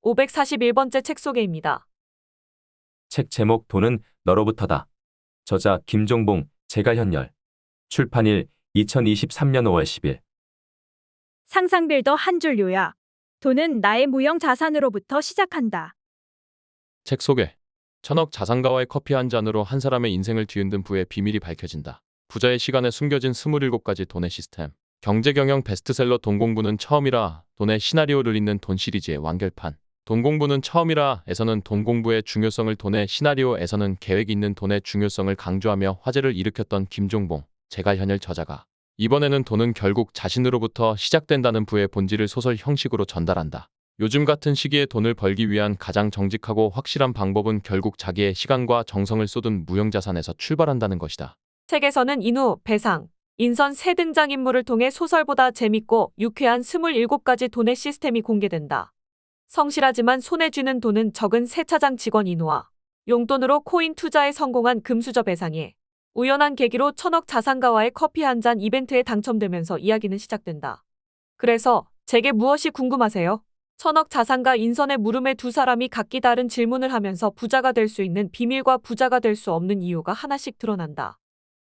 541번째 책 소개입니다. 책 제목 돈은 너로부터다. 저자 김종봉, 제갈현열. 출판일 2023년 5월 10일. 상상빌더 한 줄 요약. 돈은 나의 무형 자산으로부터 시작한다. 책 소개. 천억 자산가와의 커피 한 잔으로 한 사람의 인생을 뒤흔든 부의 비밀이 밝혀진다. 부자의 시간에 숨겨진 27가지 돈의 시스템. 경제경영 베스트셀러 돈 공부는 처음이라 돈의 시나리오를 잇는 돈 시리즈의 완결판. 돈 공부는 처음이라에서는 돈 공부의 중요성을, 돈의 시나리오에서는 계획 있는 돈의 중요성을 강조하며 화제를 일으켰던 김종봉, 제갈현열 저자가 이번에는 돈은 결국 자신으로부터 시작된다는 부의 본질을 소설 형식으로 전달한다. 요즘 같은 시기에 돈을 벌기 위한 가장 정직하고 확실한 방법은 결국 자기의 시간과 정성을 쏟은 무형자산에서 출발한다는 것이다. 책에서는 인우, 배상, 인선 세 등장인물을 통해 소설보다 재밌고 유쾌한 27가지 돈의 시스템이 공개된다. 성실하지만 손에 쥐는 돈은 적은 세차장 직원 인우와 용돈으로 코인 투자에 성공한 금수저 배상이 우연한 계기로 천억 자산가와의 커피 한 잔 이벤트에 당첨되면서 이야기는 시작된다. 그래서 제게 무엇이 궁금하세요? 천억 자산가 인선의 물음에 두 사람이 각기 다른 질문을 하면서 부자가 될 수 있는 비밀과 부자가 될 수 없는 이유가 하나씩 드러난다.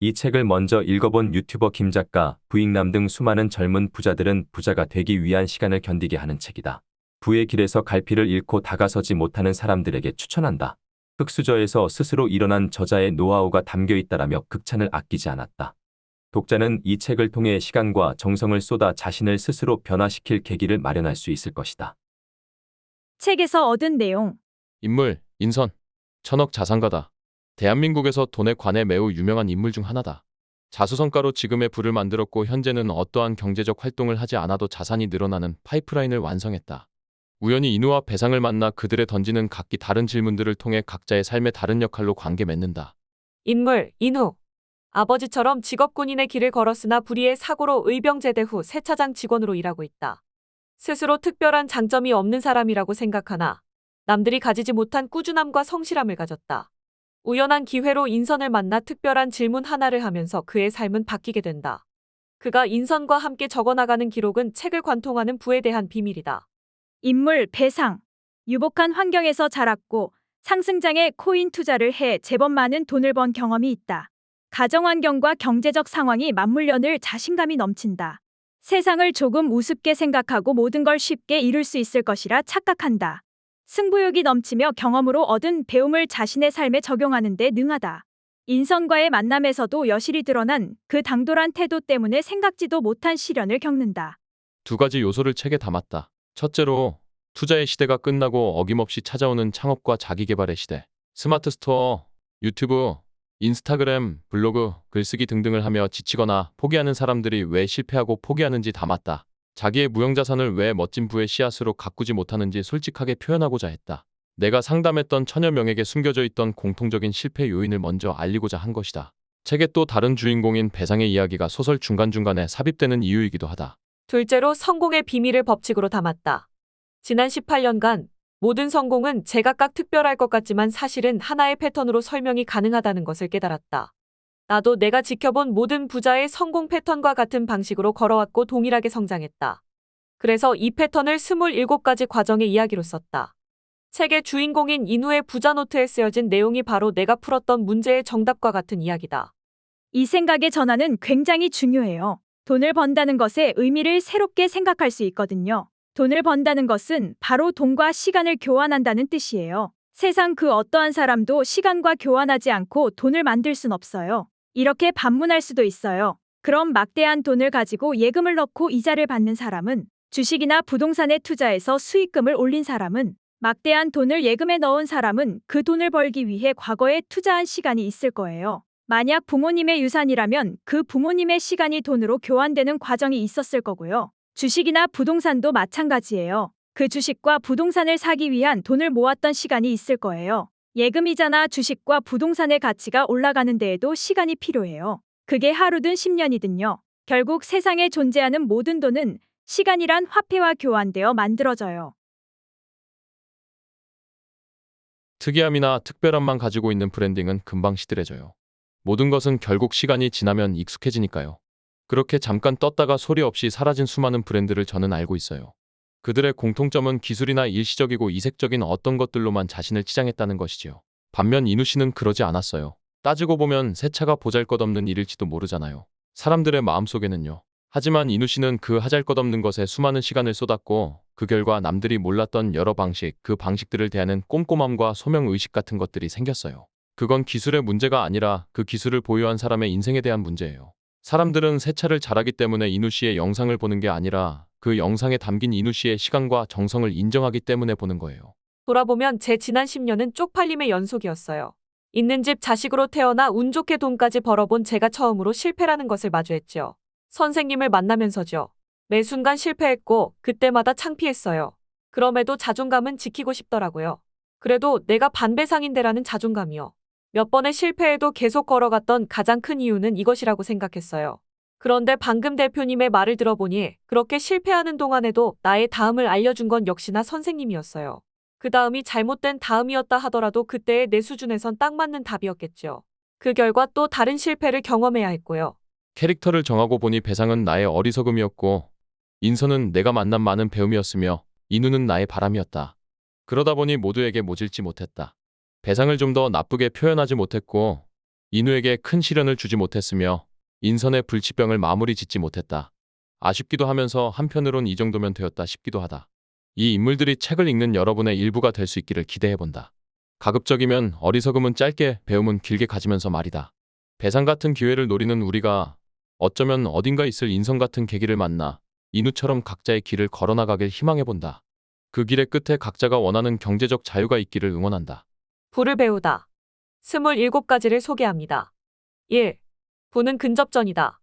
이 책을 먼저 읽어본 유튜버 김 작가, 부익남 등 수많은 젊은 부자들은 부자가 되기 위한 시간을 견디게 하는 책이다. 부의 길에서 갈피를 잃고 다가서지 못하는 사람들에게 추천한다. 흙수저에서 스스로 일어난 저자의 노하우가 담겨 있다라며 극찬을 아끼지 않았다. 독자는 이 책을 통해 시간과 정성을 쏟아 자신을 스스로 변화시킬 계기를 마련할 수 있을 것이다. 책에서 얻은 내용. 인물, 인선. 천억 자산가다. 대한민국에서 돈에 관해 매우 유명한 인물 중 하나다. 자수성가로 지금의 부를 만들었고 현재는 어떠한 경제적 활동을 하지 않아도 자산이 늘어나는 파이프라인을 완성했다. 우연히 인우와 배상을 만나 그들의 던지는 각기 다른 질문들을 통해 각자의 삶의 다른 역할로 관계 맺는다. 인물, 인우. 아버지처럼 직업군인의 길을 걸었으나 불의의 사고로 의병제대 후 세차장 직원으로 일하고 있다. 스스로 특별한 장점이 없는 사람이라고 생각하나 남들이 가지지 못한 꾸준함과 성실함을 가졌다. 우연한 기회로 인선을 만나 특별한 질문 하나를 하면서 그의 삶은 바뀌게 된다. 그가 인선과 함께 적어나가는 기록은 책을 관통하는 부에 대한 비밀이다. 인물, 배상. 유복한 환경에서 자랐고 상승장에 코인 투자를 해 제법 많은 돈을 번 경험이 있다. 가정환경과 경제적 상황이 맞물려 늘 자신감이 넘친다. 세상을 조금 우습게 생각하고 모든 걸 쉽게 이룰 수 있을 것이라 착각한다. 승부욕이 넘치며 경험으로 얻은 배움을 자신의 삶에 적용하는 데 능하다. 인선과의 만남에서도 여실히 드러난 그 당돌한 태도 때문에 생각지도 못한 시련을 겪는다. 두 가지 요소를 책에 담았다. 첫째로, 투자의 시대가 끝나고 어김없이 찾아오는 창업과 자기개발의 시대. 스마트 스토어, 유튜브, 인스타그램, 블로그, 글쓰기 등등을 하며 지치거나 포기하는 사람들이 왜 실패하고 포기하는지 담았다. 자기의 무형자산을 왜 멋진 부의 씨앗으로 가꾸지 못하는지 솔직하게 표현하고자 했다. 내가 상담했던 천여 명에게 숨겨져 있던 공통적인 실패 요인을 먼저 알리고자 한 것이다. 책의 또 다른 주인공인 배상의 이야기가 소설 중간중간에 삽입되는 이유이기도 하다. 둘째로 성공의 비밀을 법칙으로 담았다. 지난 18년간 모든 성공은 제각각 특별할 것 같지만 사실은 하나의 패턴으로 설명이 가능하다는 것을 깨달았다. 나도 내가 지켜본 모든 부자의 성공 패턴과 같은 방식으로 걸어왔고 동일하게 성장했다. 그래서 이 패턴을 27가지 과정의 이야기로 썼다. 책의 주인공인 인우의 부자 노트에 쓰여진 내용이 바로 내가 풀었던 문제의 정답과 같은 이야기다. 이 생각의 전환은 굉장히 중요해요. 돈을 번다는 것의 의미를 새롭게 생각할 수 있거든요. 돈을 번다는 것은 바로 돈과 시간을 교환한다는 뜻이에요. 세상 그 어떠한 사람도 시간과 교환하지 않고 돈을 만들 순 없어요. 이렇게 반문할 수도 있어요. 그럼 막대한 돈을 가지고 예금을 넣고 이자를 받는 사람은, 주식이나 부동산에 투자해서 수익금을 올린 사람은, 막대한 돈을 예금에 넣은 사람은 그 돈을 벌기 위해 과거에 투자한 시간이 있을 거예요. 만약 부모님의 유산이라면 그 부모님의 시간이 돈으로 교환되는 과정이 있었을 거고요. 주식이나 부동산도 마찬가지예요. 그 주식과 부동산을 사기 위한 돈을 모았던 시간이 있을 거예요. 예금이자나 주식과 부동산의 가치가 올라가는 데에도 시간이 필요해요. 그게 하루든 10년이든요. 결국 세상에 존재하는 모든 돈은 시간이란 화폐와 교환되어 만들어져요. 특이함이나 특별함만 가지고 있는 브랜딩은 금방 시들해져요. 모든 것은 결국 시간이 지나면 익숙해지니까요. 그렇게 잠깐 떴다가 소리 없이 사라진 수많은 브랜드를 저는 알고 있어요. 그들의 공통점은 기술이나 일시적이고 이색적인 어떤 것들로만 자신을 치장했다는 것이지요. 반면 인우 씨는 그러지 않았어요. 따지고 보면 새 차가 보잘것없는 일일지도 모르잖아요. 사람들의 마음속에는요. 하지만 인우 씨는 그 하잘것없는 것에 수많은 시간을 쏟았고 그 결과 남들이 몰랐던 여러 방식, 그 방식들을 대하는 꼼꼼함과 소명의식 같은 것들이 생겼어요. 그건 기술의 문제가 아니라 그 기술을 보유한 사람의 인생에 대한 문제예요. 사람들은 새 차를 잘하기 때문에 인우 씨의 영상을 보는 게 아니라 그 영상에 담긴 인우 씨의 시간과 정성을 인정하기 때문에 보는 거예요. 돌아보면 제 지난 10년은 쪽팔림의 연속이었어요. 있는 집 자식으로 태어나 운 좋게 돈까지 벌어본 제가 처음으로 실패라는 것을 마주했죠. 선생님을 만나면서죠. 매 순간 실패했고 그때마다 창피했어요. 그럼에도 자존감은 지키고 싶더라고요. 그래도 내가 반배상인데라는 자존감이요. 몇 번의 실패에도 계속 걸어갔던 가장 큰 이유는 이것이라고 생각했어요. 그런데 방금 대표님의 말을 들어보니 그렇게 실패하는 동안에도 나의 다음을 알려준 건 역시나 선생님이었어요. 그 다음이 잘못된 다음이었다 하더라도 그때의 내 수준에선 딱 맞는 답이었겠죠. 그 결과 또 다른 실패를 경험해야 했고요. 캐릭터를 정하고 보니 배상은 나의 어리석음이었고 인선은 내가 만난 많은 배움이었으며 인우는 나의 바람이었다. 그러다 보니 모두에게 모질지 못했다. 배상을 좀 더 나쁘게 표현하지 못했고 인우에게 큰 시련을 주지 못했으며 인선의 불치병을 마무리 짓지 못했다. 아쉽기도 하면서 한편으론 이 정도면 되었다 싶기도 하다. 이 인물들이 책을 읽는 여러분의 일부가 될 수 있기를 기대해본다. 가급적이면 어리석음은 짧게, 배움은 길게 가지면서 말이다. 배상 같은 기회를 노리는 우리가 어쩌면 어딘가 있을 인선 같은 계기를 만나 인우처럼 각자의 길을 걸어나가길 희망해본다. 그 길의 끝에 각자가 원하는 경제적 자유가 있기를 응원한다. 부를 배우다. 27가지를 소개합니다. 1. 부는 근접전이다.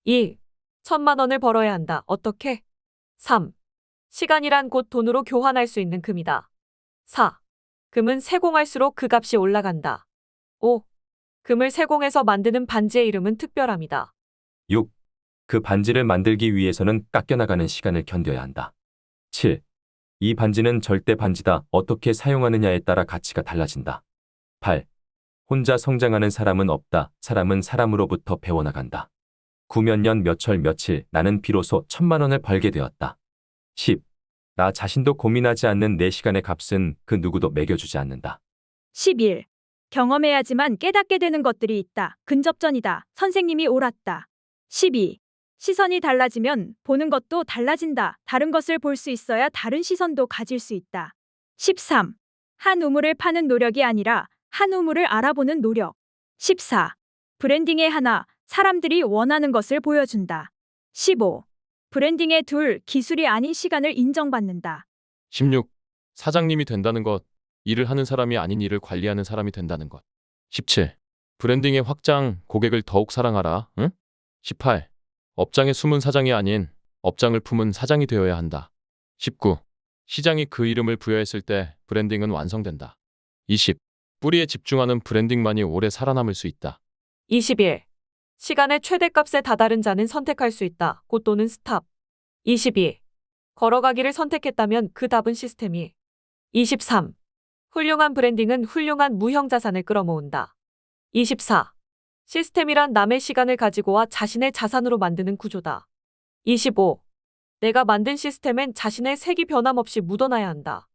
2. 1,000만 원을 벌어야 한다. 어떻게? 3. 시간이란 곧 돈으로 교환할 수 있는 금이다. 4. 금은 세공할수록 그 값이 올라간다. 5. 금을 세공해서 만드는 반지의 이름은 특별함이다. 6. 그 반지를 만들기 위해서는 깎여나가는 시간을 견뎌야 한다. 7. 이 반지는 절대 반지다. 어떻게 사용하느냐에 따라 가치가 달라진다. 8. 혼자 성장하는 사람은 없다. 사람은 사람으로부터 배워나간다. 9 몇 년 몇철 며칠 나는 비로소 1,000만 원을 벌게 되었다. 10. 나 자신도 고민하지 않는 내 시간의 값은 그 누구도 매겨주지 않는다. 11. 경험해야지만 깨닫게 되는 것들이 있다. 근접전이다. 선생님이 옳았다. 12. 시선이 달라지면 보는 것도 달라진다. 다른 것을 볼 수 있어야 다른 시선도 가질 수 있다. 13. 한 우물을 파는 노력이 아니라 한 우물을 알아보는 노력. 14. 브랜딩의 하나, 사람들이 원하는 것을 보여준다. 15. 브랜딩의 둘, 기술이 아닌 시간을 인정받는다. 16. 사장님이 된다는 것, 일을 하는 사람이 아닌 일을 관리하는 사람이 된다는 것. 17. 브랜딩의 확장, 고객을 더욱 사랑하라. 응? 18. 업장의 숨은 사장이 아닌 업장을 품은 사장이 되어야 한다. 19. 시장이 그 이름을 부여했을 때 브랜딩은 완성된다. 20. 뿌리에 집중하는 브랜딩만이 오래 살아남을 수 있다. 21. 시간의 최대값에 다다른 자는 선택할 수 있다. 곧 또는 스탑. 22. 걸어가기를 선택했다면 그 답은 시스템이. 23. 훌륭한 브랜딩은 훌륭한 무형자산을 끌어모은다. 24. 시스템이란 남의 시간을 가지고 와 자신의 자산으로 만드는 구조다. 25. 내가 만든 시스템엔 자신의 색이 변함없이 묻어나야 한다.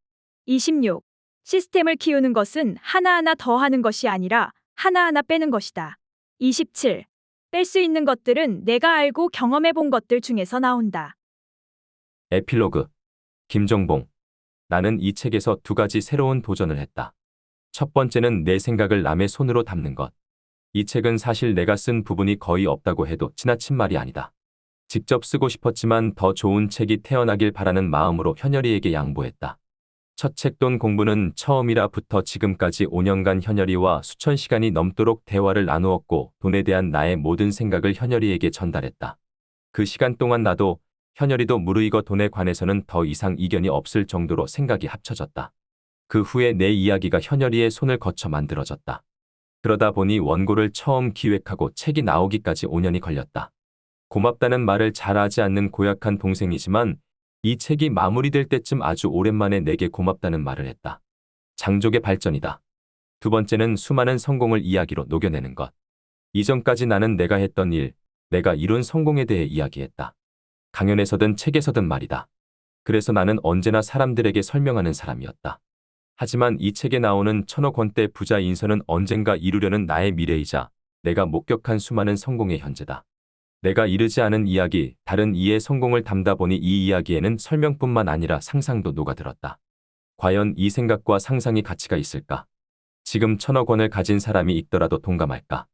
26. 시스템을 키우는 것은 하나하나 더하는 것이 아니라 하나하나 빼는 것이다. 27. 뺄 수 있는 것들은 내가 알고 경험해 본 것들 중에서 나온다. 에필로그. 김종봉. 나는 이 책에서 2가지 새로운 도전을 했다. 첫 번째는 내 생각을 남의 손으로 담는 것. 이 책은 사실 내가 쓴 부분이 거의 없다고 해도 지나친 말이 아니다. 직접 쓰고 싶었지만 더 좋은 책이 태어나길 바라는 마음으로 현열이에게 양보했다. 첫 책 돈 공부는 처음이라부터 지금까지 5년간 현열이와 수천 시간이 넘도록 대화를 나누었고 돈에 대한 나의 모든 생각을 현열이에게 전달했다. 그 시간 동안 나도 현열이도 무르익어 돈에 관해서는 더 이상 이견이 없을 정도로 생각이 합쳐졌다. 그 후에 내 이야기가 현열이의 손을 거쳐 만들어졌다. 그러다 보니 원고를 처음 기획하고 책이 나오기까지 5년이 걸렸다. 고맙다는 말을 잘하지 않는 고약한 동생이지만 이 책이 마무리될 때쯤 아주 오랜만에 내게 고맙다는 말을 했다. 장족의 발전이다. 두 번째는 수많은 성공을 이야기로 녹여내는 것. 이전까지 나는 내가 했던 일, 내가 이룬 성공에 대해 이야기했다. 강연에서든 책에서든 말이다. 그래서 나는 언제나 사람들에게 설명하는 사람이었다. 하지만 이 책에 나오는 1,000억 원대 부자 인선은 언젠가 이루려는 나의 미래이자 내가 목격한 수많은 성공의 현재다. 내가 이르지 않은 이야기, 다른 이의 성공을 담다 보니 이 이야기에는 설명뿐만 아니라 상상도 녹아들었다. 과연 이 생각과 상상이 가치가 있을까? 지금 1,000억 원을 가진 사람이 있더라도 동감할까?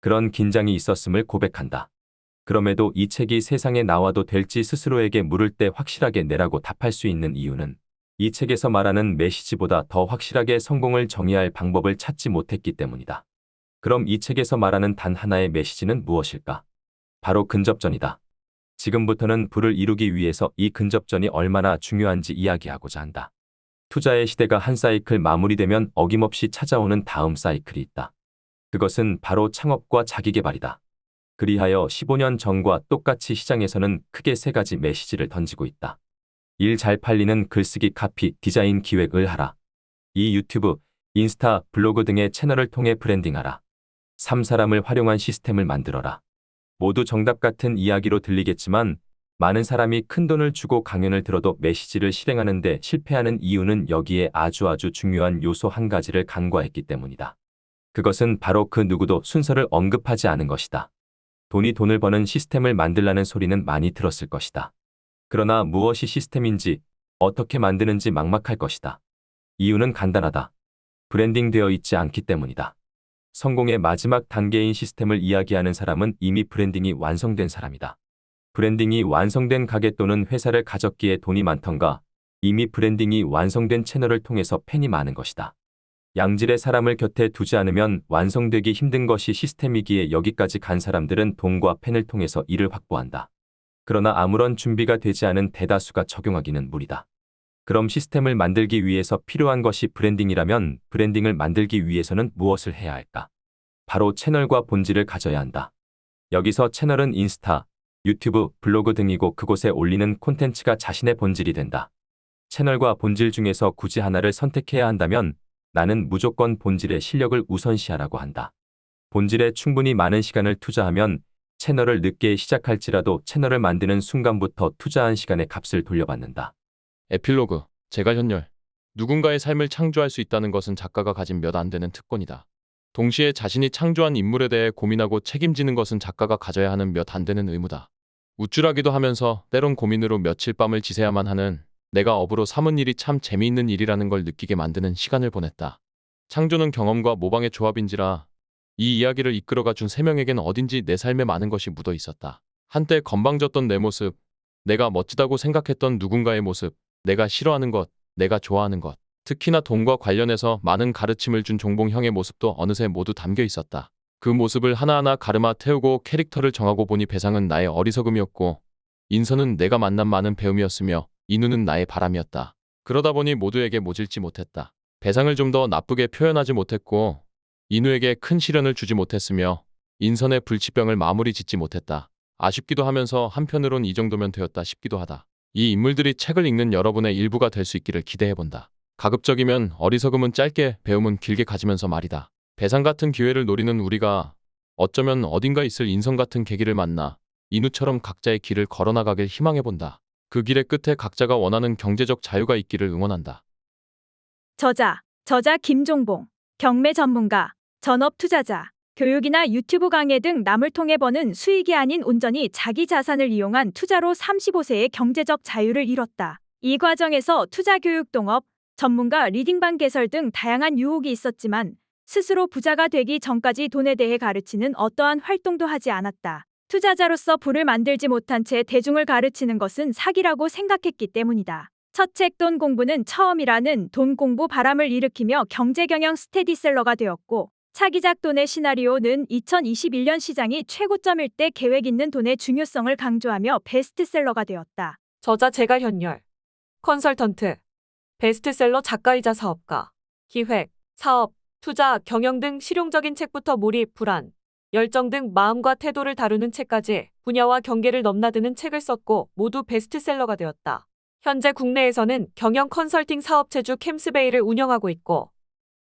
그런 긴장이 있었음을 고백한다. 그럼에도 이 책이 세상에 나와도 될지 스스로에게 물을 때 확실하게 내라고 답할 수 있는 이유는 이 책에서 말하는 메시지보다 더 확실하게 성공을 정의할 방법을 찾지 못했기 때문이다. 그럼 이 책에서 말하는 단 하나의 메시지는 무엇일까? 바로 근접전이다. 지금부터는 부를 이루기 위해서 이 근접전이 얼마나 중요한지 이야기하고자 한다. 투자의 시대가 한 사이클 마무리되면 어김없이 찾아오는 다음 사이클이 있다. 그것은 바로 창업과 자기계발이다. 그리하여 15년 전과 똑같이 시장에서는 크게 3가지 메시지를 던지고 있다. 1. 잘 팔리는 글쓰기 카피, 디자인 기획을 하라. 2. 유튜브, 인스타, 블로그 등의 채널을 통해 브랜딩하라. 3. 사람을 활용한 시스템을 만들어라. 모두 정답 같은 이야기로 들리겠지만 많은 사람이 큰돈을 주고 강연을 들어도 메시지를 실행하는 데 실패하는 이유는 여기에 아주 중요한 요소 한 가지를 간과했기 때문이다. 그것은 바로 그 누구도 순서를 언급하지 않은 것이다. 돈을 버는 시스템을 만들라는 소리는 많이 들었을 것이다. 그러나 무엇이 시스템인지, 어떻게 만드는지 막막할 것이다. 이유는 간단하다. 브랜딩되어 있지 않기 때문이다. 성공의 마지막 단계인 시스템을 이야기하는 사람은 이미 브랜딩이 완성된 사람이다. 브랜딩이 완성된 가게 또는 회사를 가졌기에 돈이 많던가, 이미 브랜딩이 완성된 채널을 통해서 팬이 많은 것이다. 양질의 사람을 곁에 두지 않으면 완성되기 힘든 것이 시스템이기에 여기까지 간 사람들은 돈과 팬을 통해서 이를 확보한다. 그러나 아무런 준비가 되지 않은 대다수가 적용하기는 무리다. 그럼 시스템을 만들기 위해서 필요한 것이 브랜딩이라면 브랜딩을 만들기 위해서는 무엇을 해야 할까? 바로 채널과 본질을 가져야 한다. 여기서 채널은 인스타, 유튜브, 블로그 등이고 그곳에 올리는 콘텐츠가 자신의 본질이 된다. 채널과 본질 중에서 굳이 하나를 선택해야 한다면 나는 무조건 본질의 실력을 우선시하라고 한다. 본질에 충분히 많은 시간을 투자하면 채널을 늦게 시작할지라도 채널을 만드는 순간부터 투자한 시간의 값을 돌려받는다. 에필로그, 제갈현열. 누군가의 삶을 창조할 수 있다는 것은 작가가 가진 몇 안 되는 특권이다. 동시에 자신이 창조한 인물에 대해 고민하고 책임지는 것은 작가가 가져야 하는 몇 안 되는 의무다. 우쭐하기도 하면서 때론 고민으로 며칠 밤을 지새야만 하는 내가 업으로 삼은 일이 참 재미있는 일이라는 걸 느끼게 만드는 시간을 보냈다. 창조는 경험과 모방의 조합인지라 이 이야기를 이끌어가 준 3명에겐 어딘지 내 삶에 많은 것이 묻어 있었다. 한때 건방졌던 내 모습, 내가 멋지다고 생각했던 누군가의 모습, 내가 싫어하는 것, 내가 좋아하는 것, 특히나 돈과 관련해서 많은 가르침을 준 종봉 형의 모습도 어느새 모두 담겨 있었다. 그 모습을 하나하나 가르마 태우고 캐릭터를 정하고 보니 배상은 나의 어리석음이었고 인선은 내가 만난 많은 배움이었으며 인우는 나의 바람이었다. 그러다 보니 모두에게 모질지 못했다. 배상을 좀 더 나쁘게 표현하지 못했고 인우에게 큰 시련을 주지 못했으며 인선의 불치병을 마무리 짓지 못했다. 아쉽기도 하면서 한편으론 이 정도면 되었다 싶기도 하다. 이 인물들이 책을 읽는 여러분의 일부가 될 수 있기를 기대해본다. 가급적이면 어리석음은 짧게, 배움은 길게 가지면서 말이다. 배상 같은 기회를 노리는 우리가 어쩌면 어딘가 있을 인선 같은 계기를 만나 인우처럼 각자의 길을 걸어나가길 희망해본다. 그 길의 끝에 각자가 원하는 경제적 자유가 있기를 응원한다. 저자 김종봉, 경매 전문가, 전업 투자자, 교육이나 유튜브 강의 등 남을 통해 버는 수익이 아닌 온전히 자기 자산을 이용한 투자로 35세의 경제적 자유를 이뤘다. 이 과정에서 투자 교육 동업, 전문가 리딩방 개설 등 다양한 유혹이 있었지만 스스로 부자가 되기 전까지 돈에 대해 가르치는 어떠한 활동도 하지 않았다. 투자자로서 부를 만들지 못한 채 대중을 가르치는 것은 사기라고 생각했기 때문이다. 첫 책 돈 공부는 처음이라는 돈 공부 바람을 일으키며 경제경영 스테디셀러가 되었고 차기작 돈의 시나리오는 2021년 시장이 최고점일 때 계획 있는 돈의 중요성을 강조하며 베스트셀러가 되었다. 저자 제갈현열, 컨설턴트, 베스트셀러 작가이자 사업가, 기획, 사업, 투자, 경영 등 실용적인 책부터 몰입, 불안, 열정 등 마음과 태도를 다루는 책까지 분야와 경계를 넘나드는 책을 썼고 모두 베스트셀러가 되었다. 현재 국내에서는 경영 컨설팅 사업체주 캠스베이를 운영하고 있고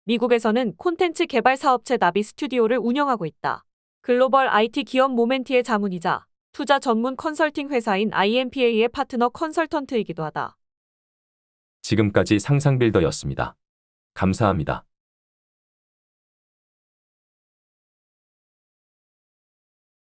미국에서는 콘텐츠 개발 사업체 나비 스튜디오를 운영하고 있다. 글로벌 IT 기업 모멘티의 자문이자 투자 전문 컨설팅 회사인 IMPA의 파트너 컨설턴트이기도 하다. 지금까지 상상빌더였습니다. 감사합니다.